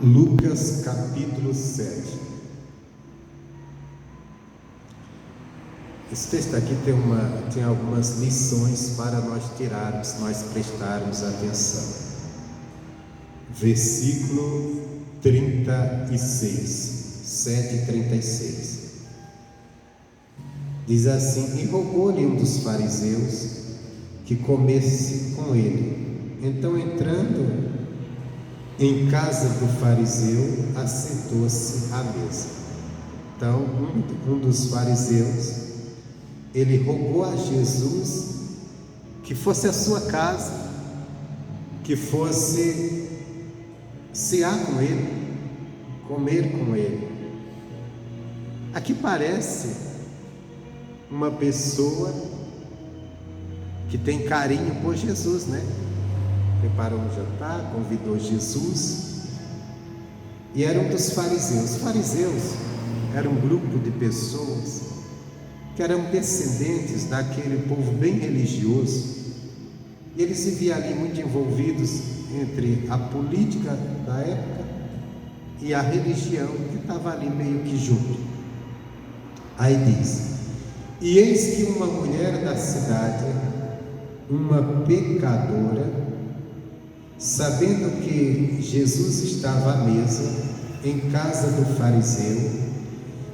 Lucas capítulo 7. Esse texto aqui tem algumas lições para nós tirarmos, nós prestarmos atenção. Versículo 36, 7:36. Diz assim: e rogou-lhe um dos fariseus que comesse com ele. Então, entrando em casa do fariseu, assentou-se à mesa. Então, um dos fariseus, ele rogou a Jesus que fosse à sua casa, que fosse cear com ele, comer com ele. Aqui parece uma pessoa que tem carinho por Jesus, né? Preparou um jantar, convidou Jesus, e era um dos fariseus. Os fariseus eram um grupo de pessoas que eram descendentes daquele povo bem religioso, e eles viviam ali muito envolvidos entre a política da época e a religião, que estava ali meio que junto. Aí diz: e eis que uma mulher da cidade, uma pecadora, sabendo que Jesus estava à mesa em casa do fariseu,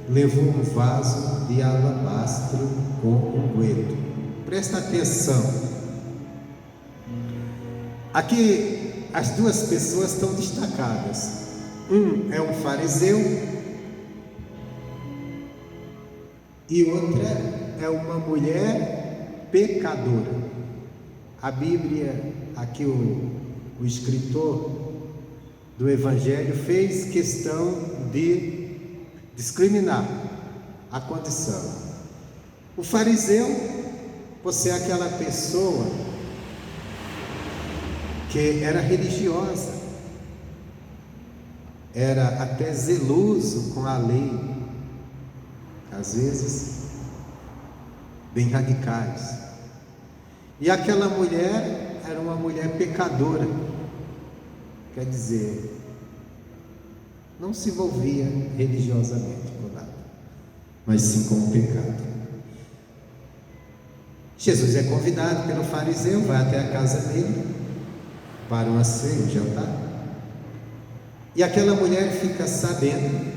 levou um vaso de alabastro com unguento. Presta atenção. Aqui as duas pessoas estão destacadas. Um é um fariseu e outra é uma mulher pecadora. A Bíblia, aqui o escritor do Evangelho fez questão de discriminar a condição. O fariseu, você é aquela pessoa que era religiosa, era até zeloso com a lei, às vezes bem radicais. E aquela mulher era uma mulher pecadora, quer dizer, não se envolvia religiosamente com nada, mas sim com o pecado. Jesus é convidado pelo fariseu, vai até a casa dele para uma ceia, um jantar, e aquela mulher fica sabendo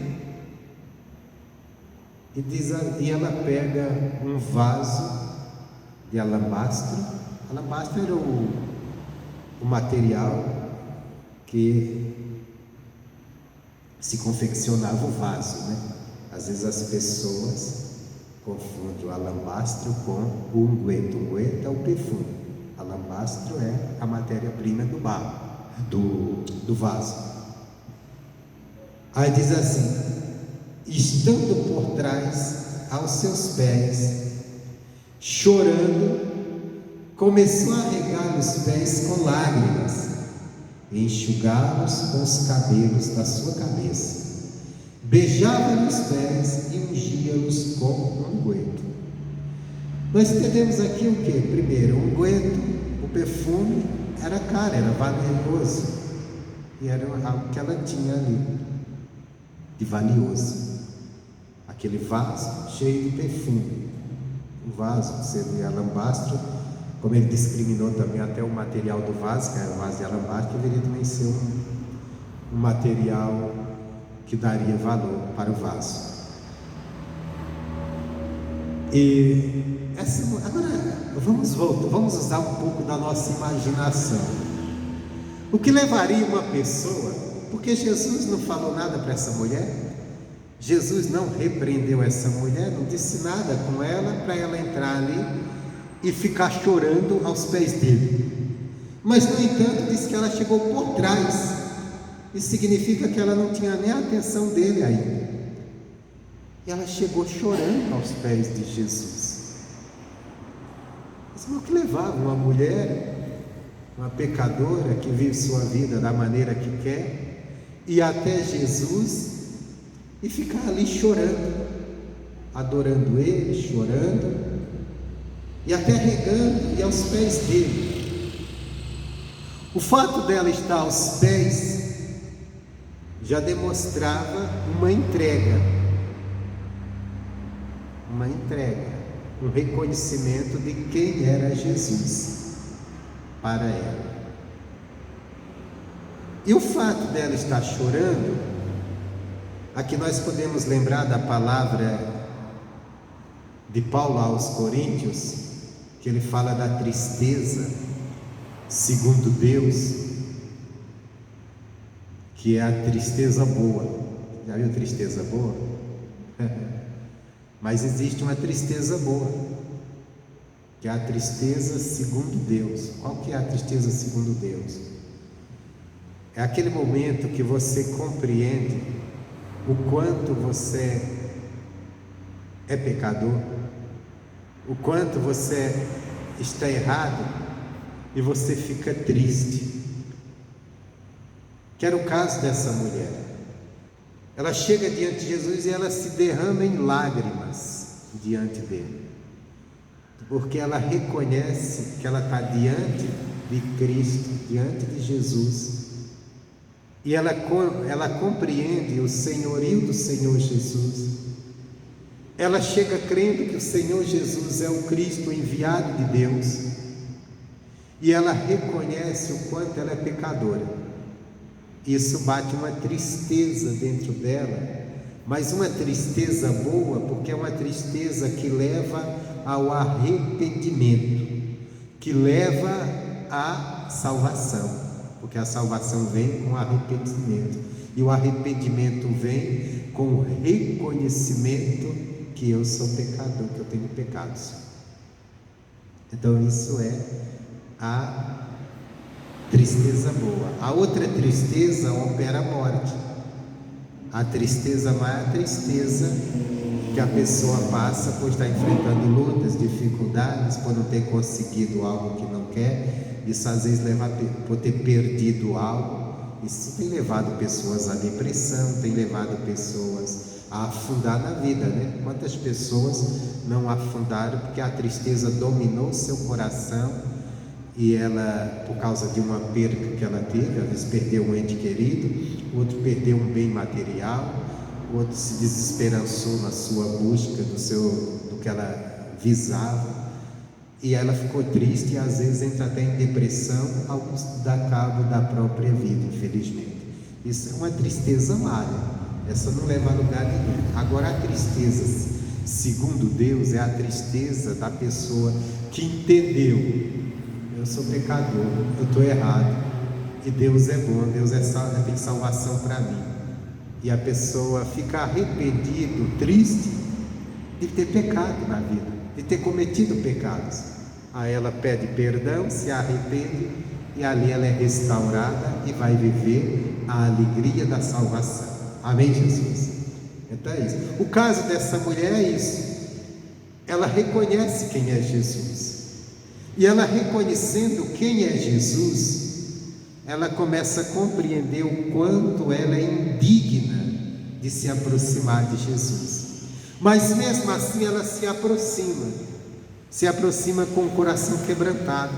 e ela pega um vaso de alabastro. Alabastro era o material que se confeccionava o vaso, né? Às vezes as pessoas confundem o alabastro com o unguento. O unguento é o perfume, alabastro é a matéria-prima do barro, do vaso. Aí diz assim: estando por trás, aos seus pés, chorando, começou a regar os pés com lágrimas e enxugá-los com os cabelos da sua cabeça. Beijava-lhe os pés e ungia-los com unguento. Nós entendemos aqui o que? Primeiro, o unguento, o perfume, era caro, era valioso, e era algo que ela tinha ali de valioso. Aquele vaso cheio de perfume, um vaso sendo de alabastro, como ele discriminou também até o material do vaso, que era o vaso de alabastro, deveria também ser um material que daria valor para o vaso. E agora vamos usar um pouco da nossa imaginação. O que levaria uma pessoa, porque Jesus não falou nada para essa mulher, Jesus não repreendeu essa mulher, não disse nada com ela para ela entrar ali e ficar chorando aos pés dele. Mas, no entanto, diz que ela chegou por trás. Isso significa que ela não tinha nem a atenção dele ainda. E ela chegou chorando aos pés de Jesus. Mas o que levava uma mulher, uma pecadora que vive sua vida da maneira que quer, ir até Jesus e ficar ali chorando, adorando ele, chorando, e até regando e aos pés dele. O fato dela estar aos pés já demonstrava uma entrega, um reconhecimento de quem era Jesus para ela. E o fato dela estar chorando, aqui nós podemos lembrar da palavra de Paulo aos Coríntios, que ele fala da tristeza segundo Deus, que é a tristeza boa. Já viu tristeza boa? Mas existe uma tristeza boa, que é a tristeza segundo Deus. Qual que é a tristeza segundo Deus? É aquele momento que você compreende o quanto você é pecador, o quanto você está errado, e você fica triste. Que era o caso dessa mulher. Ela chega diante de Jesus e ela se derrama em lágrimas diante dele, porque ela reconhece que ela está diante de Cristo, diante de Jesus, e ela compreende o senhorio do Senhor Jesus. Ela chega crendo que o Senhor Jesus é o Cristo enviado de Deus, e ela reconhece o quanto ela é pecadora. Isso bate uma tristeza dentro dela, mas uma tristeza boa, porque é uma tristeza que leva ao arrependimento, que leva à salvação, porque a salvação vem com arrependimento, e o arrependimento vem com o reconhecimento que eu sou pecador, que eu tenho pecados. Então isso é a tristeza boa. A outra tristeza opera a morte. A tristeza má é a tristeza que a pessoa passa por estar enfrentando lutas, dificuldades, por não ter conseguido algo que não quer. Isso às vezes leva por ter perdido algo. Isso tem levado pessoas à depressão, tem levado pessoas a afundar na vida, né? Quantas pessoas não afundaram porque a tristeza dominou seu coração, e ela, por causa de uma perca que ela teve, às vezes perdeu um ente querido, outro perdeu um bem material, outro se desesperançou na sua busca do que ela visava, e ela ficou triste, e às vezes entra até em depressão, alguns dá cabo da própria vida, infelizmente. Isso é uma tristeza má, né? Essa não leva a lugar nenhum. Agora, a tristeza segundo Deus é a tristeza da pessoa que entendeu: eu sou pecador, eu estou errado, e Deus é bom, Deus tem salvação para mim. E a pessoa fica arrependido, triste de ter pecado na vida, de ter cometido pecados. Aí ela pede perdão, se arrepende, e ali ela é restaurada e vai viver a alegria da salvação. Amém, Jesus? Então é isso. O caso dessa mulher é isso. Ela reconhece quem é Jesus. E ela, reconhecendo quem é Jesus, ela começa a compreender o quanto ela é indigna de se aproximar de Jesus. Mas mesmo assim ela se aproxima com o coração quebrantado,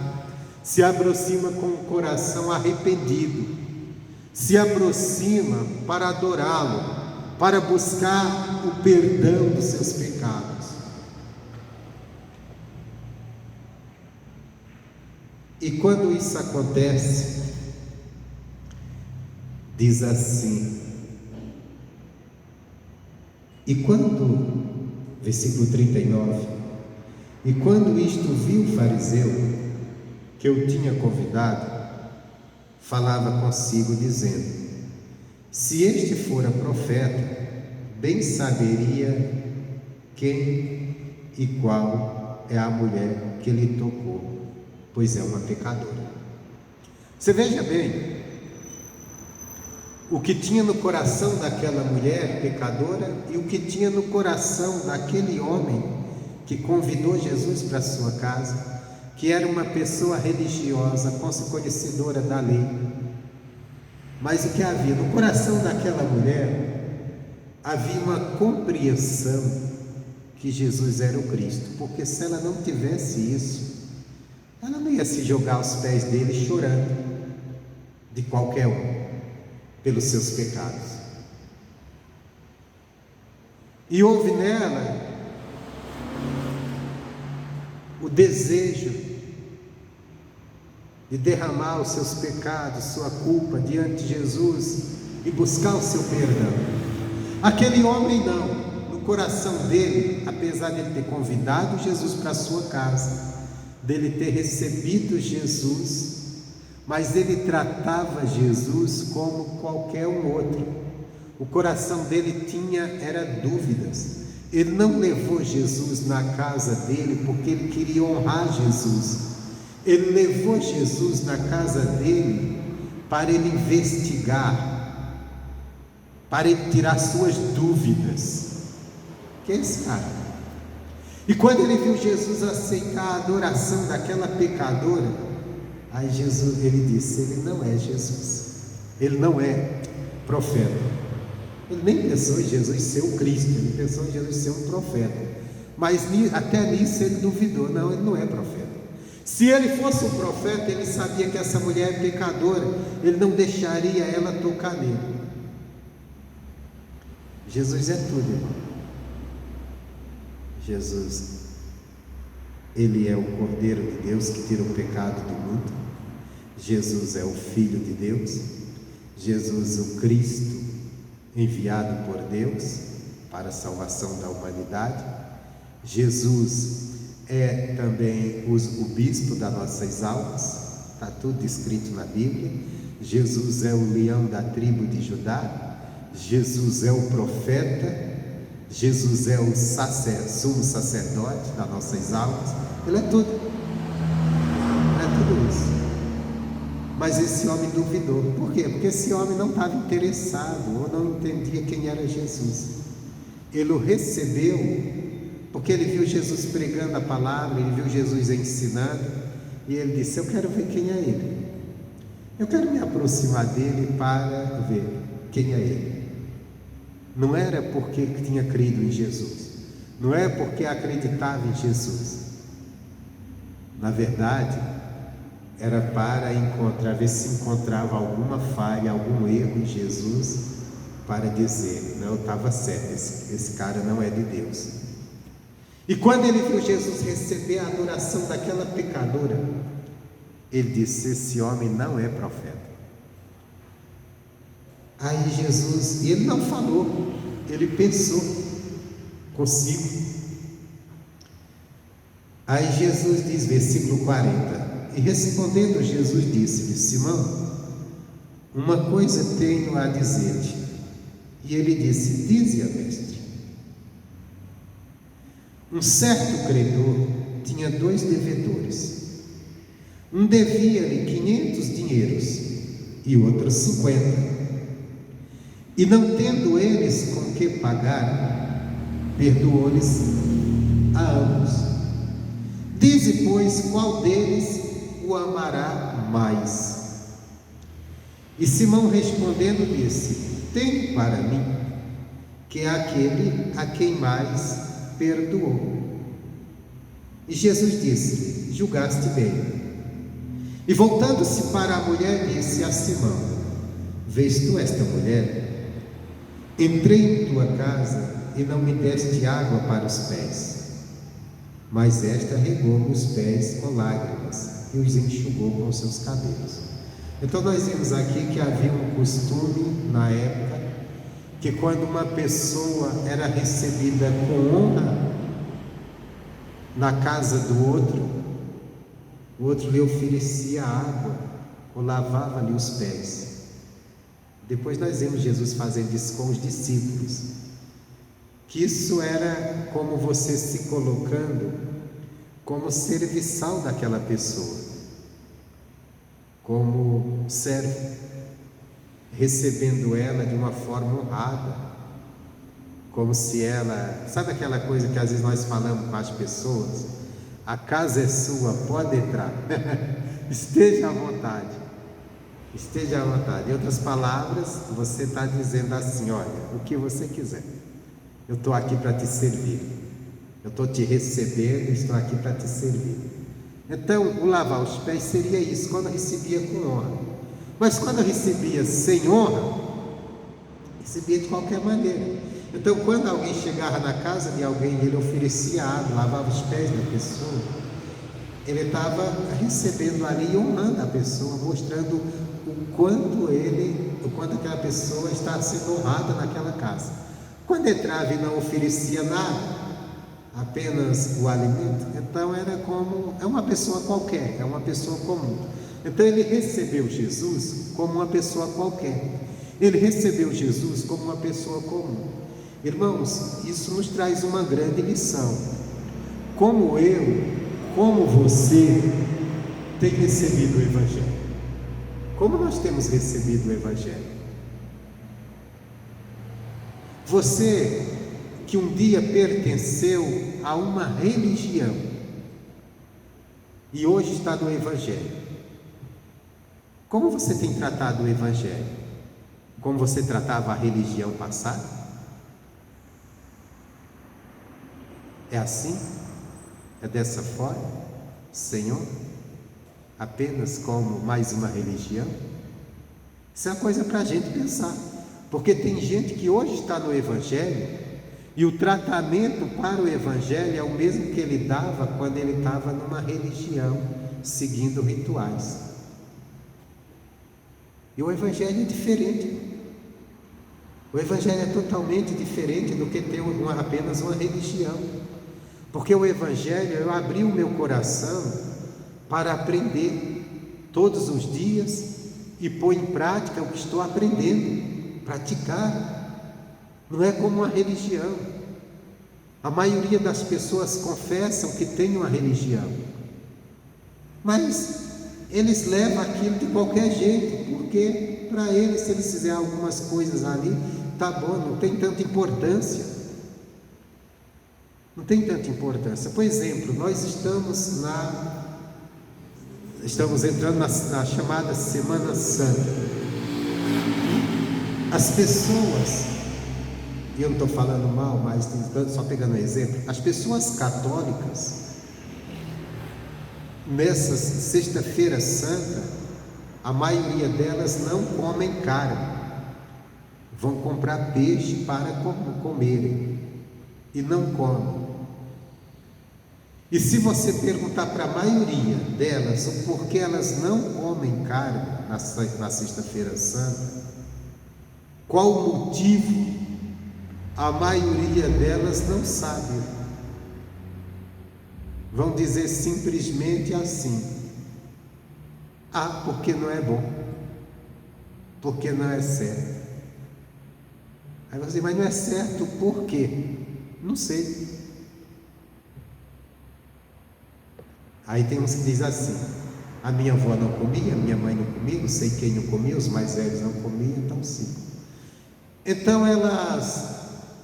se aproxima com o coração arrependido, se aproxima para adorá-lo, para buscar o perdão dos seus pecados. E quando isso acontece, diz assim, versículo 39, e quando isto viu o fariseu, que eu tinha convidado, falava consigo dizendo: se este fora profeta, bem saberia quem e qual é a mulher que lhe tocou, pois é uma pecadora. Você veja bem, o que tinha no coração daquela mulher pecadora e o que tinha no coração daquele homem que convidou Jesus para sua casa, que era uma pessoa religiosa, conhecedora da lei. Mas o que havia no coração daquela mulher, havia uma compreensão que Jesus era o Cristo, porque se ela não tivesse isso, ela não ia se jogar aos pés dele chorando, de qualquer um, pelos seus pecados. e houve nela o desejo de derramar os seus pecados, sua culpa diante de Jesus e buscar o seu perdão. Aquele homem não, no coração dele, apesar de ele ter convidado Jesus para a sua casa, dele ter recebido Jesus, mas ele tratava Jesus como qualquer um outro. O coração dele era dúvidas. Ele não levou Jesus na casa dele porque ele queria honrar Jesus. Ele levou Jesus na casa dele para ele investigar, para ele tirar suas dúvidas. Que é esse cara? E quando ele viu Jesus aceitar a adoração daquela pecadora, aí ele disse: ele não é Jesus, ele não é profeta. Ele nem pensou em Jesus ser o Cristo, ele pensou em Jesus ser um profeta. Mas até nisso ele duvidou. Não, ele não é profeta. Se ele fosse um profeta, ele sabia que essa mulher é pecadora, ele não deixaria ela tocar nele. Jesus é tudo, irmão. Jesus, ele é o Cordeiro de Deus que tira o pecado do mundo. Jesus é o Filho de Deus. Jesus, o Cristo enviado por Deus para a salvação da humanidade. Jesus é também o bispo das nossas almas, está tudo escrito na Bíblia. Jesus é o leão da tribo de Judá. Jesus é o profeta. Jesus é o sumo sacerdote das nossas almas. Ele é tudo. Ele é tudo isso. Mas esse homem duvidou. Por quê? Porque esse homem não estava interessado ou não entendia quem era Jesus. Ele o recebeu porque ele viu Jesus pregando a palavra, ele viu Jesus ensinando, e ele disse: eu quero ver quem é ele. Eu quero me aproximar dele para ver quem é ele. Não era porque tinha crido em Jesus, não é porque acreditava em Jesus. Na verdade, era para ver se encontrava alguma falha, algum erro em Jesus, para dizer: não, eu estava certo, esse cara não é de Deus. E quando ele viu Jesus receber a adoração daquela pecadora, ele disse: esse homem não é profeta. Aí Jesus, e ele não falou, ele pensou consigo. Aí Jesus diz, versículo 40: e respondendo Jesus disse-lhe: Simão, uma coisa tenho a dizer-te. E ele disse: dize-a, mestre. Um certo credor tinha 2 devedores. Um devia-lhe 500 dinheiros e o outro 50. E não tendo eles com que pagar, perdoou-lhes a ambos. Dize, pois, qual deles o amará mais? E Simão respondendo disse: tenho para mim que é aquele a quem mais perdoou. E Jesus disse: julgaste bem. E voltando-se para a mulher, disse a Simão: vês tu esta mulher? Entrei em tua casa e não me deste água para os pés, mas esta regou-me os pés com lágrimas e os enxugou com os seus cabelos. Então nós vimos aqui que havia um costume na época, que quando uma pessoa era recebida com honra na casa do outro, o outro lhe oferecia água ou lavava-lhe os pés. Depois nós vemos Jesus fazendo isso com os discípulos, que isso era como você se colocando como serviçal daquela pessoa, como servo, recebendo ela de uma forma honrada, como se ela, sabe aquela coisa que às vezes nós falamos com as pessoas: a casa é sua, pode entrar, esteja à vontade. Esteja à vontade. Em outras palavras, você está dizendo assim: olha, o que você quiser, eu estou aqui para te servir, eu estou te recebendo, estou aqui para te servir. Então, o lavar os pés seria isso, quando recebia com honra. Mas quando recebia sem honra, recebia de qualquer maneira. Então, quando alguém chegava na casa de alguém e ele oferecia água, lavava os pés da pessoa, ele estava recebendo ali e honrando a pessoa, mostrando o quanto aquela pessoa está sendo honrada naquela casa. Quando entrava e não oferecia nada, apenas o alimento, então é uma pessoa qualquer, é uma pessoa comum. Então ele recebeu Jesus como uma pessoa qualquer, ele recebeu Jesus como uma pessoa comum. Irmãos, isso nos traz uma grande lição. Como você tem recebido o Evangelho? Como nós temos recebido o Evangelho? Você que um dia pertenceu a uma religião e hoje está no Evangelho, como você tem tratado o Evangelho? Como você tratava a religião passada? É assim? É dessa forma? Senhor? Apenas como mais uma religião? Isso é uma coisa para a gente pensar, porque tem gente que hoje está no Evangelho e o tratamento para o Evangelho é o mesmo que ele dava quando ele estava numa religião, seguindo rituais. E o Evangelho é diferente. O Evangelho é totalmente diferente do que ter apenas uma religião. Porque o Evangelho, eu abri o meu coração para aprender todos os dias e pôr em prática o que estou aprendendo, praticar. Não é como uma religião. A maioria das pessoas confessam que tem uma religião, mas eles levam aquilo de qualquer jeito, porque para eles, se eles fizerem algumas coisas ali, tá bom, não tem tanta importância. Não tem tanta importância. Por exemplo, nós estamos entrando na chamada Semana Santa. As pessoas, e eu não estou falando mal, mas só pegando um exemplo, as pessoas católicas, nessa Sexta-feira Santa, a maioria delas não comem carne, vão comprar peixe para comerem, e não comem. E se você perguntar para a maioria delas o porquê elas não comem carne na Sexta-feira Santa, qual o motivo, a maioria delas não sabe. Vão dizer simplesmente assim: ah, porque não é bom, porque não é certo. Aí você diz, mas não é certo por quê? Não sei. Aí tem uns que dizem assim: a minha avó não comia, a minha mãe não comia, não sei quem não comia, os mais velhos não comiam, então sim. Então elas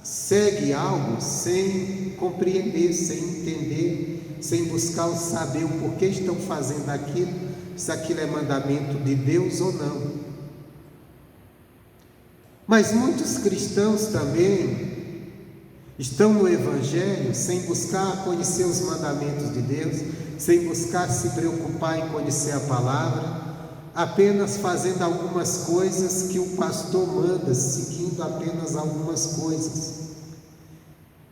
seguem algo sem compreender, sem entender, sem buscar saber o porquê estão fazendo aquilo, se aquilo é mandamento de Deus ou não. Mas muitos cristãos também estão no Evangelho sem buscar conhecer os mandamentos de Deus, sem buscar se preocupar em conhecer a palavra, apenas fazendo algumas coisas que o pastor manda, seguindo apenas algumas coisas,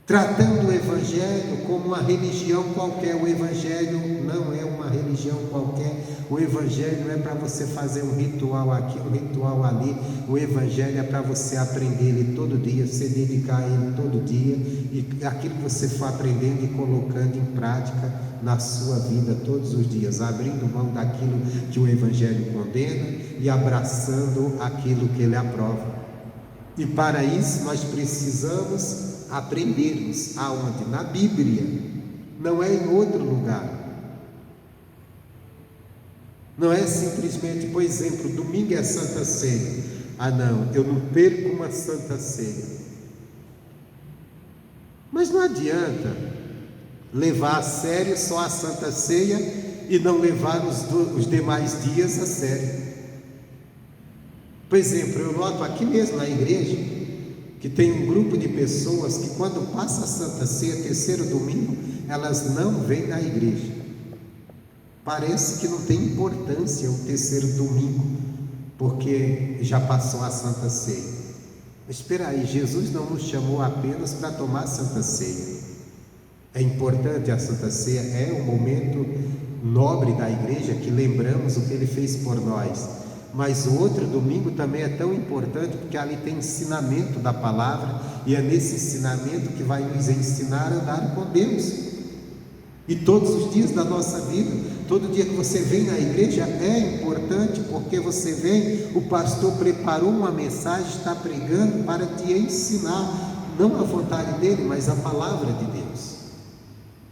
tratando o Evangelho como uma religião qualquer. O Evangelho não é uma religião qualquer. O Evangelho não é para você fazer um ritual aqui, um ritual ali. O Evangelho é para você aprender ele todo dia, se dedicar a ele todo dia, e aquilo que você for aprendendo e colocando em prática na sua vida todos os dias, abrindo mão daquilo que o Evangelho condena e abraçando aquilo que ele aprova. E para isso nós precisamos aprendermos aonde? Na Bíblia, não é em outro lugar. Não é simplesmente, por exemplo, domingo é Santa Ceia. Ah não, eu não perco uma Santa Ceia. Mas não adianta levar a sério só a Santa Ceia e não levar os demais dias a sério. Por exemplo, eu noto aqui mesmo na igreja que tem um grupo de pessoas que quando passa a Santa Ceia, terceiro domingo, elas não vêm na igreja. Parece que não tem importância o terceiro domingo, porque já passou a Santa Ceia. Espera aí, Jesus não nos chamou apenas para tomar a Santa Ceia. É importante a Santa Ceia, é um momento nobre da igreja que lembramos o que Ele fez por nós. Mas o outro domingo também é tão importante porque ali tem ensinamento da palavra, e é nesse ensinamento que vai nos ensinar a andar com Deus. E todos os dias da nossa vida, todo dia que você vem na igreja é importante, porque você vem, o pastor preparou uma mensagem, está pregando para te ensinar, não a vontade dele, mas a palavra de Deus.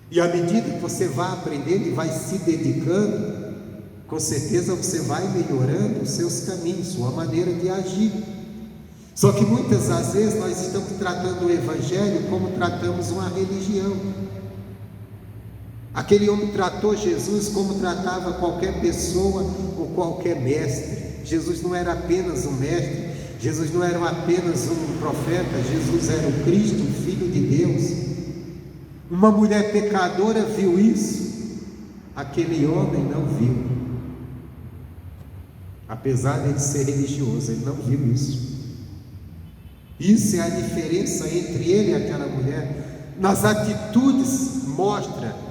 E à medida que você vai aprendendo e vai se dedicando, com certeza você vai melhorando os seus caminhos, sua maneira de agir. Só que muitas das vezes nós estamos tratando o Evangelho como tratamos uma religião. Aquele homem tratou Jesus como tratava qualquer pessoa ou qualquer mestre. Jesus não era apenas um mestre, Jesus não era apenas um profeta, Jesus era o Cristo, o Filho de Deus. Uma mulher pecadora viu isso, aquele homem não viu. Apesar de ele ser religioso, ele não viu isso. Isso é a diferença entre ele e aquela mulher. Nas atitudes mostra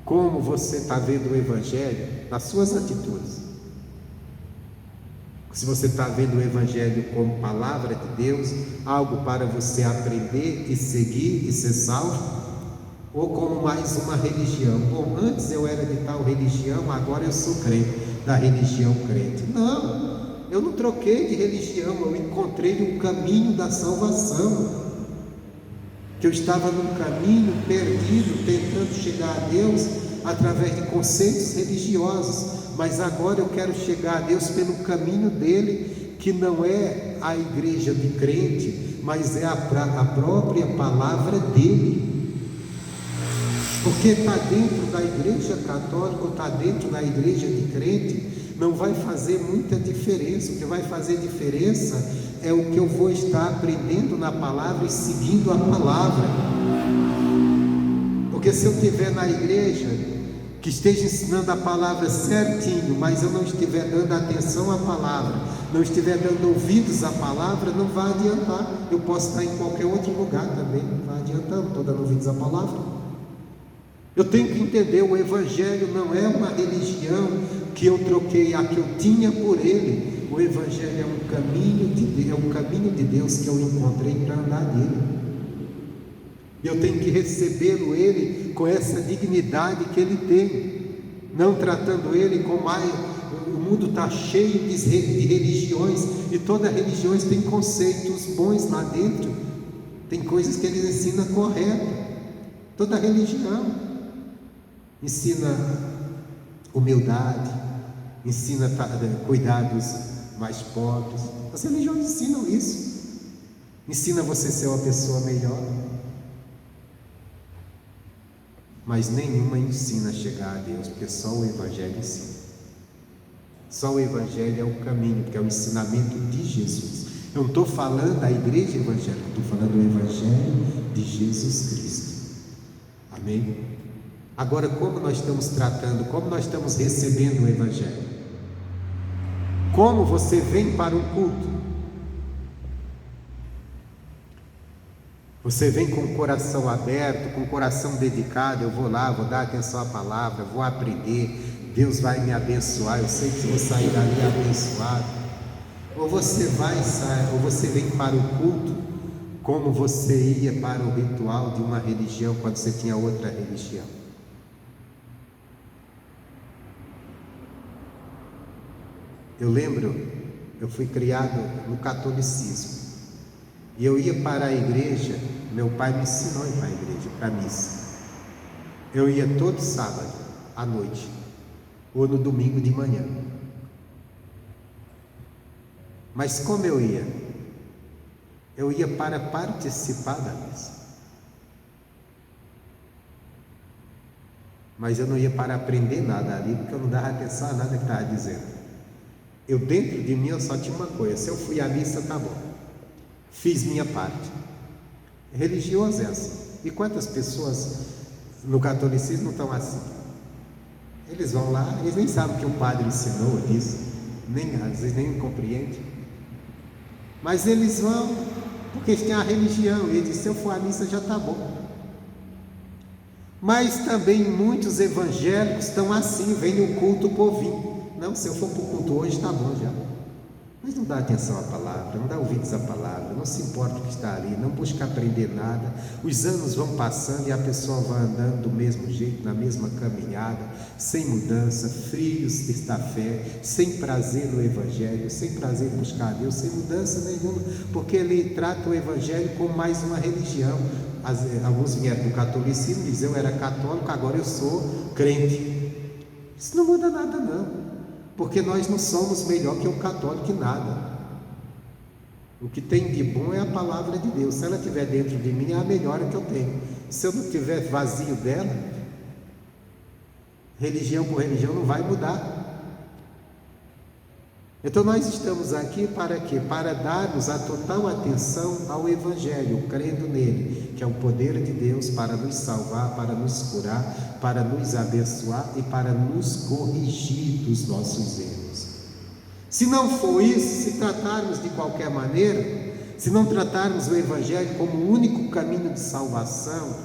como você está vendo o Evangelho, nas suas atitudes. Se você está vendo o Evangelho como palavra de Deus, algo para você aprender e seguir e ser salvo, ou como mais uma religião. Bom, antes eu era de tal religião, agora eu sou crente, da religião crente. Não, eu não troquei de religião, eu encontrei um caminho da salvação. Que eu estava num caminho perdido, tentando chegar a Deus através de conceitos religiosos, mas agora eu quero chegar a Deus pelo caminho dele, que não é a igreja de crente, mas é a própria palavra dele. Porque está dentro da igreja católica ou está dentro da igreja de crente, não vai fazer muita diferença. O que vai fazer diferença é o que eu vou estar aprendendo na palavra e seguindo a palavra. Porque se eu estiver na igreja que esteja ensinando a palavra certinho, mas eu não estiver dando atenção à palavra, não estiver dando ouvidos à palavra, não vai adiantar. Eu posso estar em qualquer outro lugar também, não vai adiantar, não estou dando ouvidos à palavra. Eu tenho que entender, o Evangelho não é uma religião que eu troquei a que eu tinha por ele. O Evangelho é um caminho de Deus que eu encontrei para andar nele. Eu tenho que recebê-lo ele com essa dignidade que ele tem, não tratando ele como o mundo está cheio de religiões, e todas as religiões têm conceitos bons lá dentro, tem coisas que eles ensinam correto. Toda religião ensina humildade, ensina cuidar dos mais pobres. As religiões ensinam isso, ensina você ser uma pessoa melhor, mas nenhuma ensina a chegar a Deus, porque só o Evangelho ensina. Só o Evangelho é o caminho, porque é o ensinamento de Jesus. Eu não estou falando da igreja evangélica, estou falando do Evangelho de Jesus Cristo. Amém? Agora, como nós estamos tratando, como nós estamos recebendo o Evangelho? Como você vem para um culto? Você vem com o coração aberto, com o coração dedicado. Eu vou lá, vou dar atenção à palavra, vou aprender, Deus vai me abençoar, eu sei que vou sair dali abençoado. Ou você vem para o culto como você ia para o ritual de uma religião quando você tinha outra religião. Eu lembro, eu fui criado no catolicismo, e eu ia para a igreja. Meu pai me ensinou a ir para a igreja, para a missa. Eu ia todo sábado à noite, ou no domingo de manhã. Mas como eu ia? Eu ia para participar da missa, mas eu não ia para aprender nada ali, porque eu não dava atenção a nada que estava dizendo. Eu, dentro de mim, eu só tinha uma coisa: se eu fui à missa, tá bom, fiz minha parte. Religioso é assim. E quantas pessoas no catolicismo estão assim? Eles vão lá, eles nem sabem o que o padre ensinou disso, às vezes nem compreendem. Mas eles vão porque eles têm a religião, e ele diz: se eu for à missa já está bom. Mas também muitos evangélicos estão assim, vem no culto povinho. Não, se eu for para o culto hoje está bom já. Mas não dá atenção à palavra, não dá ouvidos à palavra, não se importa o que está ali, não busca aprender nada. Os anos vão passando e a pessoa vai andando do mesmo jeito, na mesma caminhada, sem mudança, frios da fé, sem prazer no Evangelho, sem prazer em buscar a Deus, sem mudança nenhuma, porque ele trata o Evangelho como mais uma religião. Alguns vieram do catolicismo, dizem: eu era católico, agora eu sou crente. Isso não muda nada não. Porque nós não somos melhor que um católico em nada. O que tem de bom é a palavra de Deus. Se ela estiver dentro de mim, é a melhor que eu tenho. Se eu não estiver vazio dela, religião por religião não vai mudar. Então nós estamos aqui para quê? Para darmos a total atenção ao Evangelho, crendo nele, que é o poder de Deus para nos salvar, para nos curar, para nos abençoar e para nos corrigir dos nossos erros. Se não for isso, se tratarmos de qualquer maneira, se não tratarmos o Evangelho como o único caminho de salvação,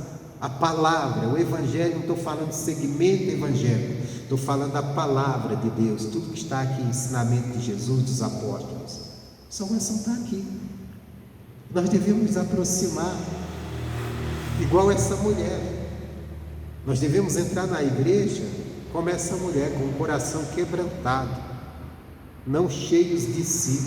a palavra, o Evangelho, não estou falando de segmento evangélico, estou falando da palavra de Deus, tudo que está aqui, ensinamento de Jesus, dos apóstolos, salvação está aqui. Nós devemos nos aproximar, igual essa mulher. Nós devemos entrar na igreja como essa mulher, com o coração quebrantado, não cheios de si,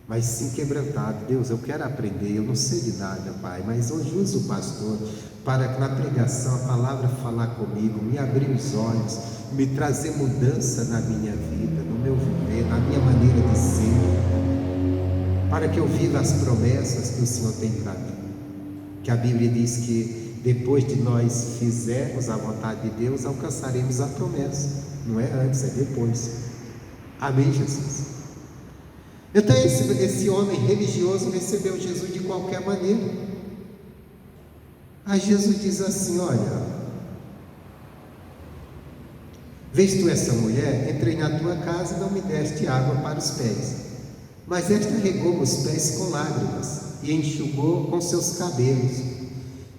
mas sim quebrantado. Deus, eu quero aprender, eu não sei de nada, Pai, mas hoje usa o pastor para que na pregação a palavra falar comigo, me abrir os olhos, me trazer mudança na minha vida, no meu viver, na minha maneira de ser, para que eu viva as promessas que o Senhor tem para mim. Que a Bíblia diz que depois de nós fizermos a vontade de Deus, alcançaremos a promessa. Não é antes, é depois. Amém, Jesus? Então esse homem religioso recebeu Jesus de qualquer maneira. Aí Jesus diz assim: olha, vês tu essa mulher? Entrei na tua casa e não me deste água para os pés, mas esta regou os pés com lágrimas e enxugou com seus cabelos.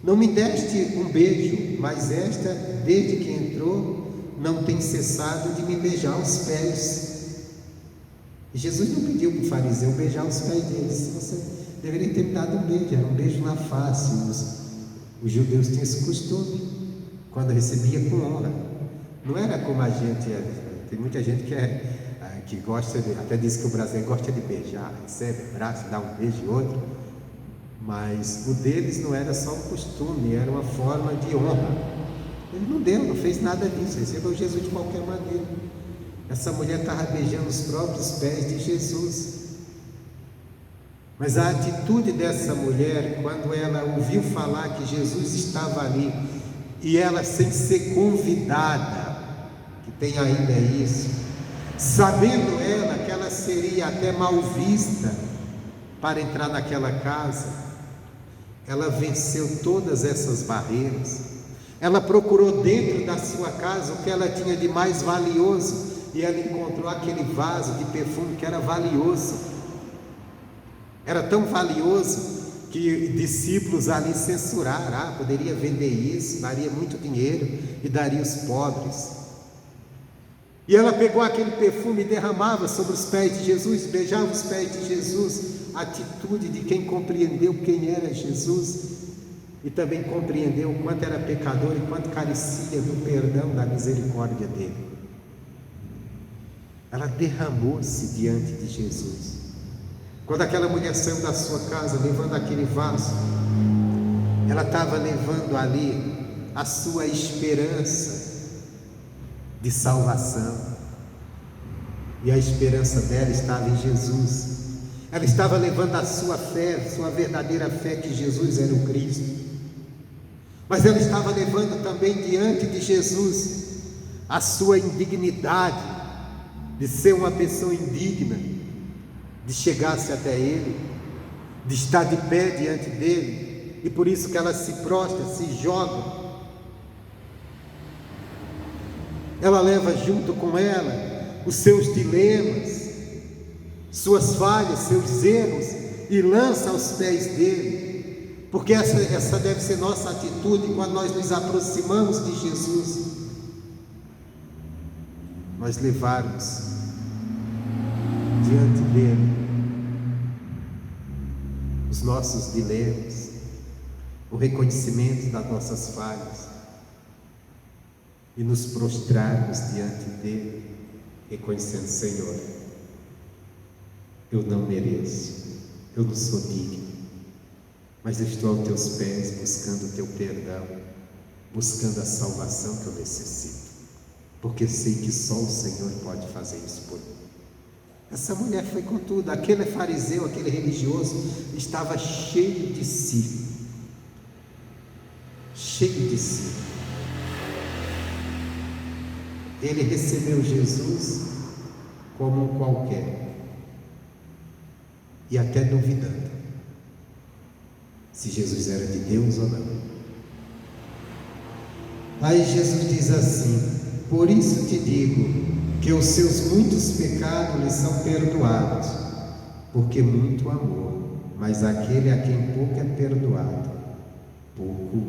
Não me deste um beijo, mas esta, desde que entrou, não tem cessado de me beijar os pés. Jesus não pediu para o fariseu beijar os pés dele. Você deveria ter me dado um beijo, era um beijo na face. Os judeus tinham esse costume, quando recebia com honra. Não era como a gente, tem muita gente que gosta de, até diz que o brasileiro gosta de beijar, recebe abraço, dá um beijo e outro, mas o deles não era só um costume, era uma forma de honra. Ele não deu, não fez nada disso, recebeu Jesus de qualquer maneira. Essa mulher estava beijando os próprios pés de Jesus. Mas a atitude dessa mulher, quando ela ouviu falar que Jesus estava ali, e ela, sem ser convidada, que tem ainda isso, sabendo ela que ela seria até mal vista para entrar naquela casa, ela venceu todas essas barreiras. Ela procurou dentro da sua casa o que ela tinha de mais valioso, e ela encontrou aquele vaso de perfume que era valioso. Era tão valioso que discípulos ali censuraram: poderia vender isso, daria muito dinheiro e daria aos pobres. E ela pegou aquele perfume e derramava sobre os pés de Jesus, beijava os pés de Jesus. A atitude de quem compreendeu quem era Jesus e também compreendeu o quanto era pecador e quanto carecia do perdão, da misericórdia dele. Ela derramou-se diante de Jesus. Quando aquela mulher saiu da sua casa levando aquele vaso, ela estava levando ali a sua esperança de salvação, e a esperança dela estava em Jesus. Ela estava levando a sua fé, sua verdadeira fé, que Jesus era o Cristo, mas ela estava levando também diante de Jesus a sua indignidade de ser uma pessoa indigna, de chegar-se até Ele, de estar de pé diante dEle, e por isso que ela se prostra, se joga. Ela leva junto com ela os seus dilemas, suas falhas, seus erros, e lança aos pés dele, porque essa deve ser nossa atitude quando nós nos aproximamos de Jesus. Nós levarmos diante dele os nossos dilemas, o reconhecimento das nossas falhas, e nos prostrarmos diante dele, reconhecendo: Senhor, eu não mereço, eu não sou digno, mas eu estou aos teus pés, buscando o teu perdão, buscando a salvação que eu necessito, porque sei que só o Senhor pode fazer isso por mim. Essa mulher foi com tudo. Aquele fariseu, aquele religioso, estava cheio de si, cheio de si. Ele recebeu Jesus como um qualquer, e até duvidando se Jesus era de Deus ou não. Aí Jesus diz assim: por isso te digo que os seus muitos pecados lhe são perdoados, porque muito amor, mas aquele a quem pouco é perdoado, pouco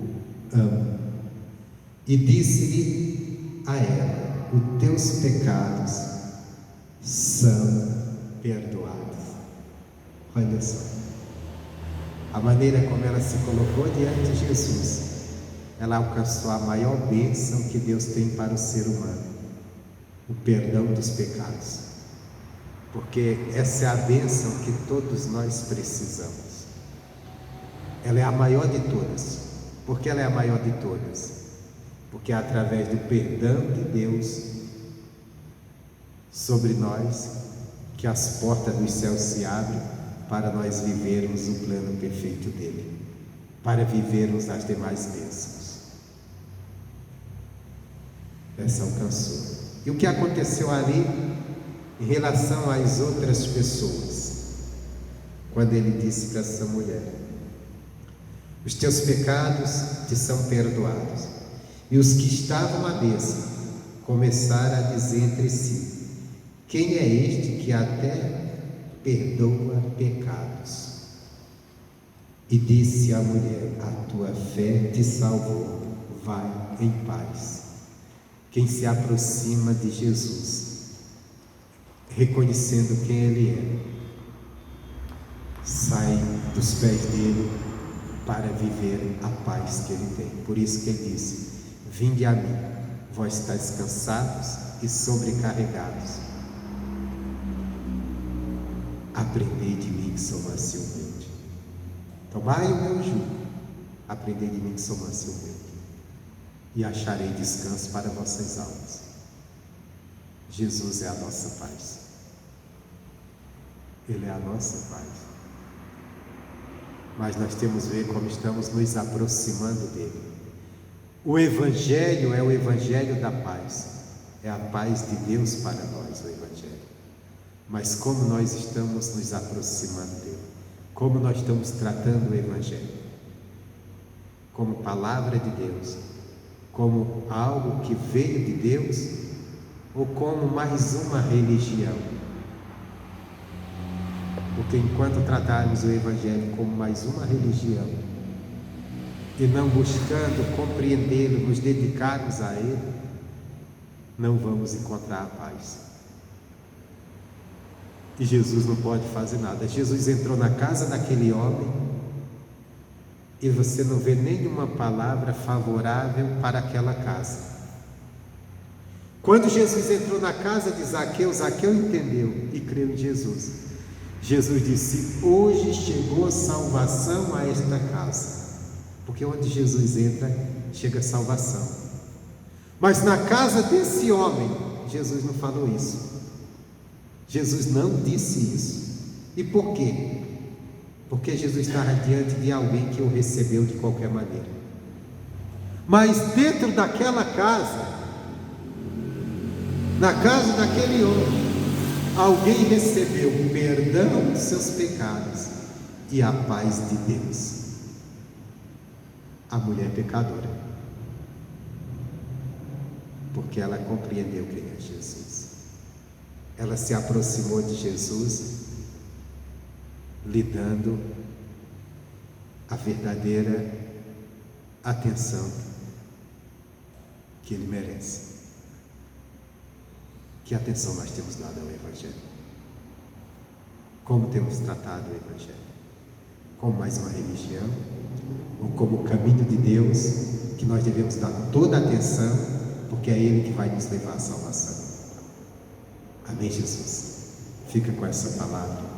ama. E disse-lhe a ela: os teus pecados são perdoados. Olha só, a maneira como ela se colocou diante de Jesus, ela alcançou a maior bênção que Deus tem para o ser humano: o perdão dos pecados, porque essa é a bênção que todos nós precisamos. Ela é a maior de todas. Por que ela é a maior de todas? Porque é através do perdão de Deus sobre nós que as portas dos céus se abrem para nós vivermos o plano perfeito dele, para vivermos as demais bênçãos. Essa alcançou. E o que aconteceu ali em relação às outras pessoas, quando ele disse para essa mulher: os teus pecados te são perdoados. E os que estavam à mesa começaram a dizer entre si: quem é este que até perdoa pecados? E disse à mulher: a tua fé te salvou, vai em paz. Quem se aproxima de Jesus, reconhecendo quem ele é, sai dos pés dele para viver a paz que ele tem. Por isso que ele disse: vinde a mim, vós estáis cansados e sobrecarregados, aprendei de mim que sou manso e humilde. Tomai o meu jugo, aprendei de mim que sou manso e humilde, e acharei descanso para vossas almas. Jesus é a nossa paz. Ele é a nossa paz. Mas nós temos que ver como estamos nos aproximando dele. O Evangelho é o Evangelho da paz. É a paz de Deus para nós, o Evangelho. Mas como nós estamos nos aproximando dele? Como nós estamos tratando o Evangelho? Como palavra de Deus? Como algo que veio de Deus? Ou como mais uma religião? Porque enquanto tratarmos o Evangelho como mais uma religião e não buscando compreendê-lo, nos dedicarmos a ele, não vamos encontrar a paz. E Jesus não pode fazer nada. Jesus entrou na casa daquele homem e você não vê nenhuma palavra favorável para aquela casa. Quando Jesus entrou na casa de Zaqueu, Zaqueu entendeu e creu em Jesus. Jesus disse: hoje chegou salvação a esta casa. Porque onde Jesus entra, chega salvação. Mas na casa desse homem, Jesus não falou isso. Jesus não disse isso. E por quê? Porque Jesus estava diante de alguém que o recebeu de qualquer maneira. Mas dentro daquela casa, na casa daquele homem, alguém recebeu o perdão dos seus pecados e a paz de Deus. A mulher pecadora, porque ela compreendeu quem é Jesus. ela se aproximou de Jesus, lhe dando a verdadeira atenção que ele merece. Que atenção nós temos dado ao Evangelho? Como temos tratado o Evangelho? Como mais uma religião? Ou como o caminho de Deus, que nós devemos dar toda a atenção, porque é Ele que vai nos levar à salvação? Amém, Jesus? Fica com essa palavra.